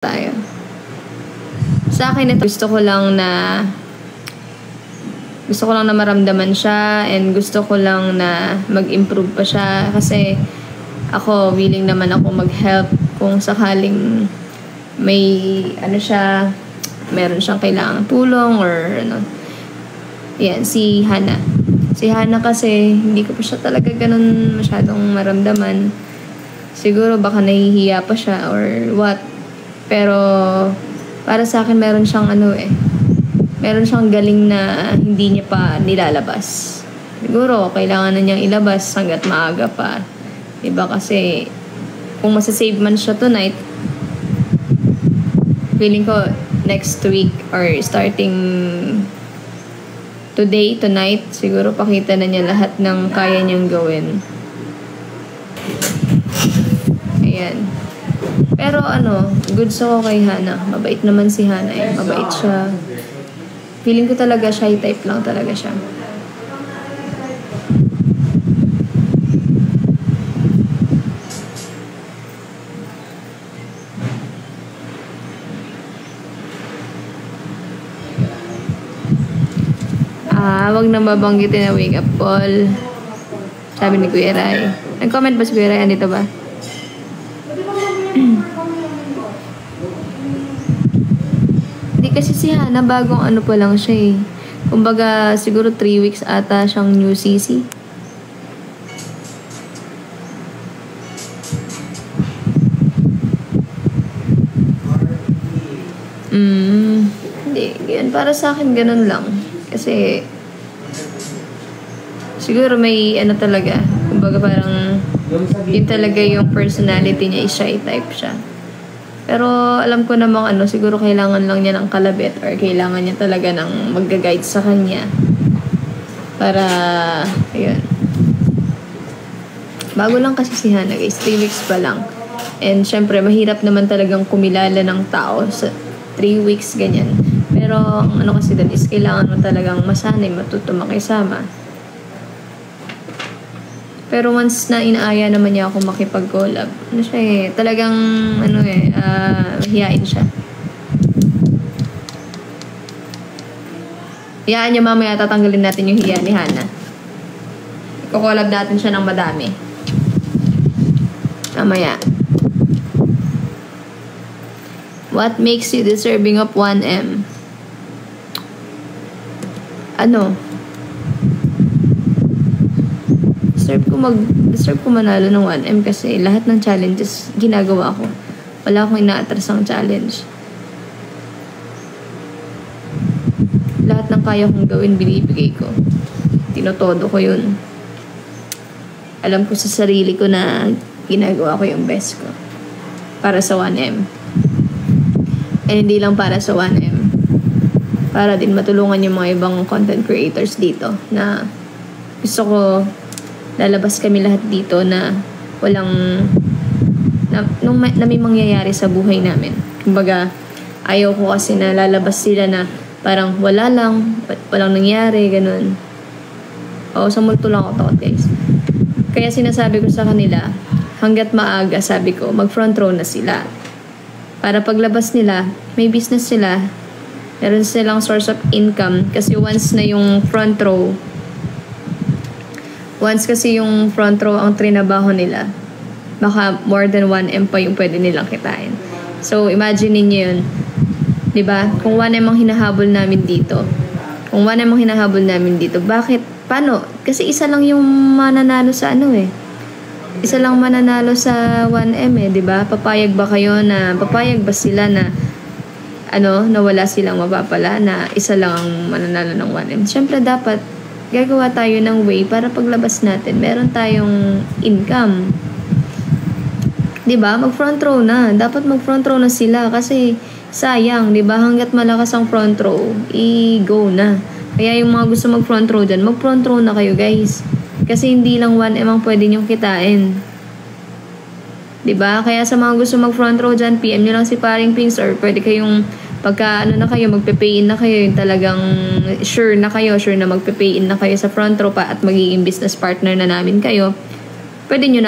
tayo. Sa akin ito, gusto ko lang na maramdaman siya and gusto ko lang na mag-improve pa siya kasi ako, willing naman ako mag-help kung sakaling may meron siyang kailangang tulong or ano. Yan, si Hana. Si Hana kasi hindi ko pa siya talaga ganun masyadong maramdaman. Siguro baka nahihiya pa siya or what. Pero para sa akin meron siyang meron siyang galing na hindi niya pa nilalabas. Siguro kailangan na niyang ilabas hanggat maaga pa. Diba kasi kung masasave man siya tonight, feeling ko next week or starting today, tonight, siguro pakita na niya lahat ng kaya niyang gawin. Ayan. Pero goods ako kay Hana. Mabait naman si Hana eh. Mabait siya. Feeling ko talaga shy type lang talaga siya. Wag na babanggitin na wake up call. Sabi ni Kuya Rai. Nag-comment ba si Kuya Rai? Andito ba? Hindi kasi si Hana bagong pa lang siya eh. Kumbaga siguro 3 weeks ata siyang new CC. Hindi. Yan, para sa akin ganun lang. Kasi siguro may talaga. Kumbaga parang yun talaga yung personality niya, shy type siya. Pero alam ko namang siguro kailangan lang niya ng kalabit or kailangan niya talaga ng mag-guide sa kanya. Para, ayun. Bago lang kasi si Hana guys, 3 weeks pa lang. And syempre, mahirap naman talagang kumilala ng tao sa 3 weeks, ganyan. Pero ang kasi dun is kailangan mo talagang masanay, matuto makisama. Pero once na inaaya naman niya ako makipag-collab, siya eh, talagang, hiyain siya. Hiyaan niya mamaya, tatanggalin natin yung hiya ni Hana. Kukolab natin siya ng madami. Mamaya. What makes you deserving of 1M? Deserve ko manalo ng 1M kasi lahat ng challenges ginagawa ko. Wala akong inaatrasang challenge. Lahat ng kaya kong gawin, binibigay ko. Tinotodo ko yun. Alam ko sa sarili ko na ginagawa ko yung best ko. Para sa 1M. And hindi lang para sa 1M. Para din matulungan yung mga ibang content creators dito na gusto ko lalabas kami lahat dito na walang na may mangyayari sa buhay namin. Kumbaga, ayaw ko kasi na lalabas sila na parang walang nangyari, ganun. Sa multo lang ako takot guys. Kaya sinasabi ko sa kanila, hanggat maaga, sabi ko, mag-front row na sila. Para paglabas nila, may business sila, meron silang source of income kasi once kasi yung front row ang trinabaho nila, baka more than 1M pa yung pwede nilang kitain. So, imagine niyo yun. Diba? Kung 1M ang hinahabol namin dito, bakit? Paano? Kasi isa lang yung mananalo sa Isa lang mananalo sa 1M diba? Papayag ba sila na na wala silang mapapala na isa lang ang mananalo ng 1M? Siyempre, dapat gagawa tayo ng way para paglabas natin, meron tayong income. Diba? Mag-front row na. Dapat mag-front row na sila kasi sayang, diba? Hanggat malakas ang front row, i-go na. Kaya yung mga gusto mag-front row dyan, mag-front row na kayo guys. Kasi hindi lang 1M ang pwede nyong kitain. Diba? Kaya sa mga gusto mag-front row dyan, PM nyo lang si Paring Pinks or pwede kayong pagka magpe-pay in na kayo, yung talagang sure na magpe-pay in na kayo sa front row pa at magiging business partner na namin kayo, pwede nyo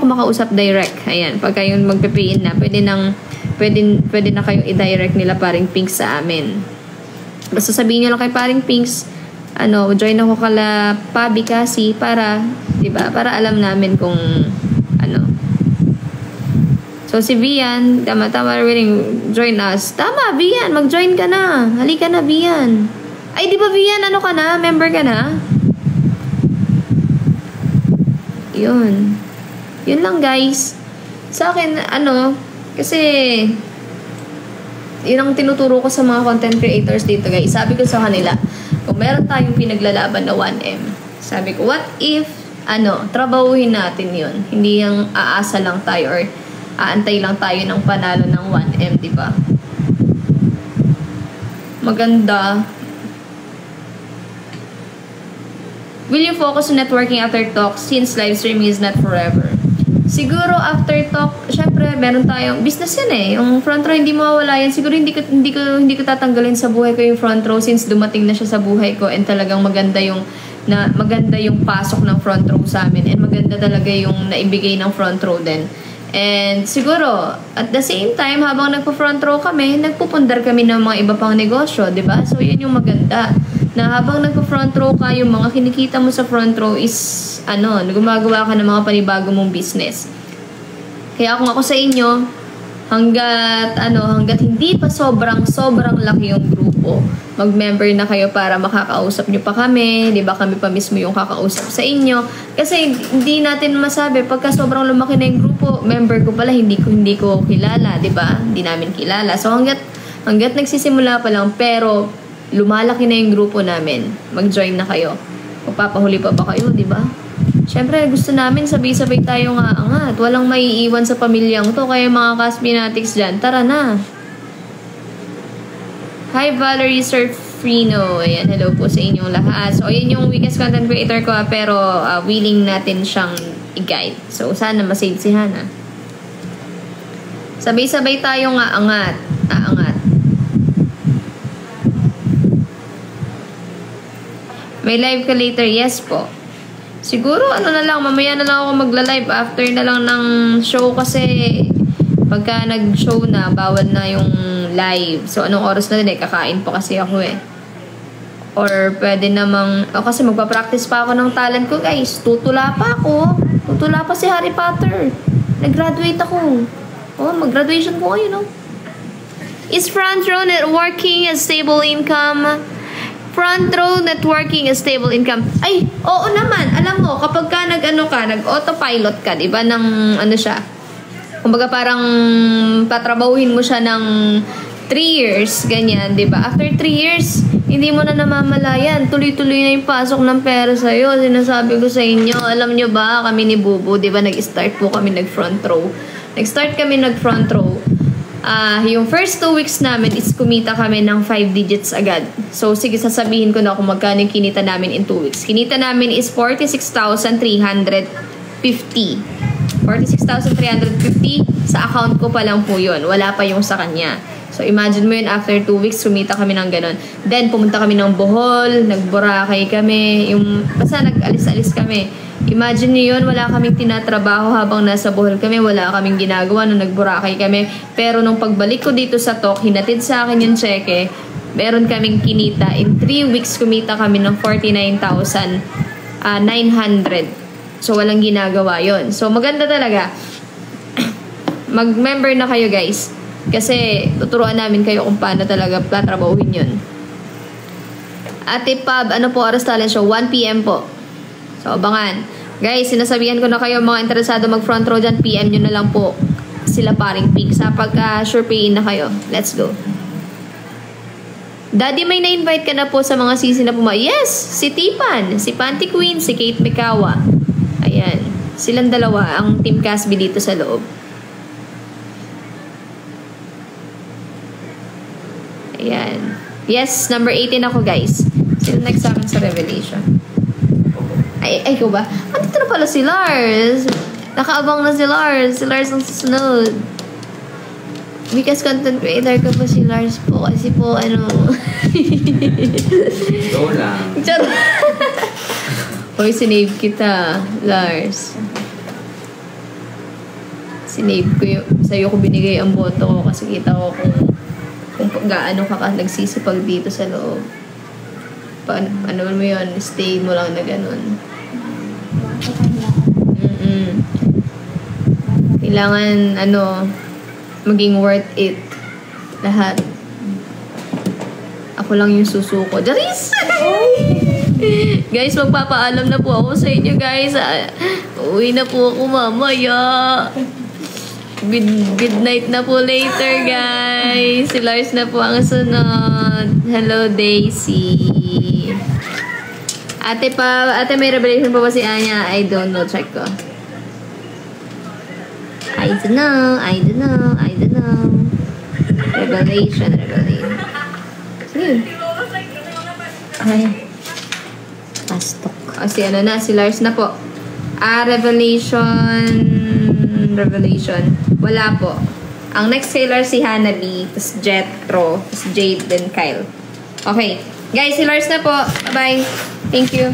ako makausap direct. Ayan, pagka yung magpe-pay in na, pwede nang pwede na kayong i-direct nila paring Pinks sa amin. Basta sabihin nyo lang kay paring Pinks, join ako kala Pabi kasi para, diba? Para alam namin kung So, si Vian, tama, willing join us. Tama, Vian, mag-join ka na. Halika na, Vian. Ay, di ba, Vian, ka na? Member ka na? Yun. Yun lang, guys. Sa akin, kasi, yun ang tinuturo ko sa mga content creators dito, guys. Sabi ko sa kanila, kung meron tayong pinaglalaban na 1M, sabi ko, what if, trabahuhin natin yun. Hindi yung aasa lang tayo or aantay lang tayo ng panalo ng 1M, di ba? Maganda. Will you focus on networking after talk since live streaming is not forever? Siguro after talk, syempre meron tayong business yan eh. Yung front row hindi mawawala yan. Siguro hindi ko tatanggalin sa buhay ko yung front row since dumating na siya sa buhay ko and talagang maganda yung pasok ng front row sa amin and maganda talaga yung naibigay ng front row din. And siguro, at the same time, habang nagpo-front row kami, nagpupundar kami ng mga iba pang negosyo, di ba? So, yun yung maganda. Na habang nagpo-front row ka, yung mga kinikita mo sa front row is, gumagawa ka ng mga panibago mong business. Kaya kung ako sa inyo, hanggat hindi pa sobrang laki yung grupo, mag-member na kayo para makakausap nyo pa kami, di ba? Kami pa mismo yung kakausap sa inyo. Kasi hindi natin masabi, pagka sobrang lumaki na yung grupo, member ko pala, hindi ko kilala, di ba? Hindi namin kilala. So hanggat nagsisimula pa lang, pero lumalaki na yung grupo namin, mag-join na kayo. Magpapahuli pa ba kayo, di ba? Siyempre, gusto namin sabay-sabay tayo nga angat. Walang maiiwan sa pamilyang to. Kaya mga Caspinatics dyan, tara na. Hi, Valerie Surfrino. Ayan, hello po sa inyong lahat. So, ayan yung weakest content creator ko, pero willing natin siyang i-guide. So, sana masave si Hana. Sabay-sabay tayo nga angat. May live ka later? Yes po. Siguro, mamaya na lang ako magla-live after na lang ng show kasi pagka nag-show na, bawal na yung live. So, anong oras na din kakain pa kasi ako eh. Or pwede namang, kasi magpa-practice pa ako ng talent ko guys. Tutula pa si Harry Potter. Nag-graduate ako. Mag-graduation ko ngayon, Is front row networking a stable income? Front row networking is stable income. Ay, oo naman. Alam mo, kapag ka nag-autopilot ka, diba, ng siya. Kumbaga parang patrabahuhin mo siya ng 3 years, ganyan, diba? After 3 years, hindi mo na namamalayan. Tuloy-tuloy na yung pasok ng pera sa'yo. Sinasabi ko sa inyo, alam nyo ba, kami ni Bubu, diba, nag-start po kami nag-front row. Nag-start kami nag-front row. Yung first 2 weeks namin is kumita kami ng 5 digits agad. So, sige, sasabihin ko na kung magkano yung kinita namin in 2 weeks. Kinita namin is 46,350. 46,350 sa account ko pa lang po yun. Wala pa yung sa kanya. So, imagine mo yun, after 2 weeks, kumita kami ng ganun. Then, pumunta kami ng Bohol, nag-Boracay kami, basta nag-alis-alis kami. Imagine niyo yun, wala kaming tinatrabaho habang nasa Bohol kami, wala kaming ginagawa nung nag-Boracay kami. Pero nung pagbalik ko dito sa Tok, hinatid sa akin yung cheque, meron kaming kinita. In 3 weeks, kumita kami ng 49,900. So, walang ginagawa yon. So, maganda talaga. Mag-member na kayo, guys. Kasi, tuturuan namin kayo kung paano talaga tatrabahuhin yun. Ate Pab, ano po oras talent show? 1 PM po. So, abangan. Guys, sinasabihan ko na kayo mga interesado mag-front row dyan, PM nyo na lang po sila paring pink. Sa pagka-sure pay na kayo. Let's go. Daddy, may na-invite ka na po sa mga sisi na puma. Yes! Si Tipan, si Panty Queen, si Kate Mikawa. Ayan. Silang dalawa, ang Team Casby dito sa loob. Ayan. Yes, number 18 ako, guys. Sino next sa akin sa Revelation? Ay, ko ba? Dito na pala si Lars. Nakaabang na si Lars. Si Lars ang susunod. Because content creator ko po si Lars po. Kasi po, Ito lang. Hoy, sinave kita, Lars. Sinave ko yung, sa'yo ko binigay ang boto ko kasi kita ko kung gaano ka nagsisipag dito sa loob. Ano mo yun, stay mo lang na ganun. Kailangan, maging worth it. Lahat. Ako lang yung susuko. Jaris! Guys, magpapaalam na po ako sa inyo, guys. Uwi na po ako mamaya. Good night na po later, guys. Si Lars na po ang sunod. Hello, Daisy. Ate, may revelation pa ba si Anya? I don't know. Check ko. I don't know. Revelation. Sige. Ay. Pastok. Si Lars na po. Revelation. Wala po. Ang next sailor si Hanabi, tapos Jetro, tapos Jade, then Kyle. Okay. Guys, si Lars na po. Bye-bye. Thank you.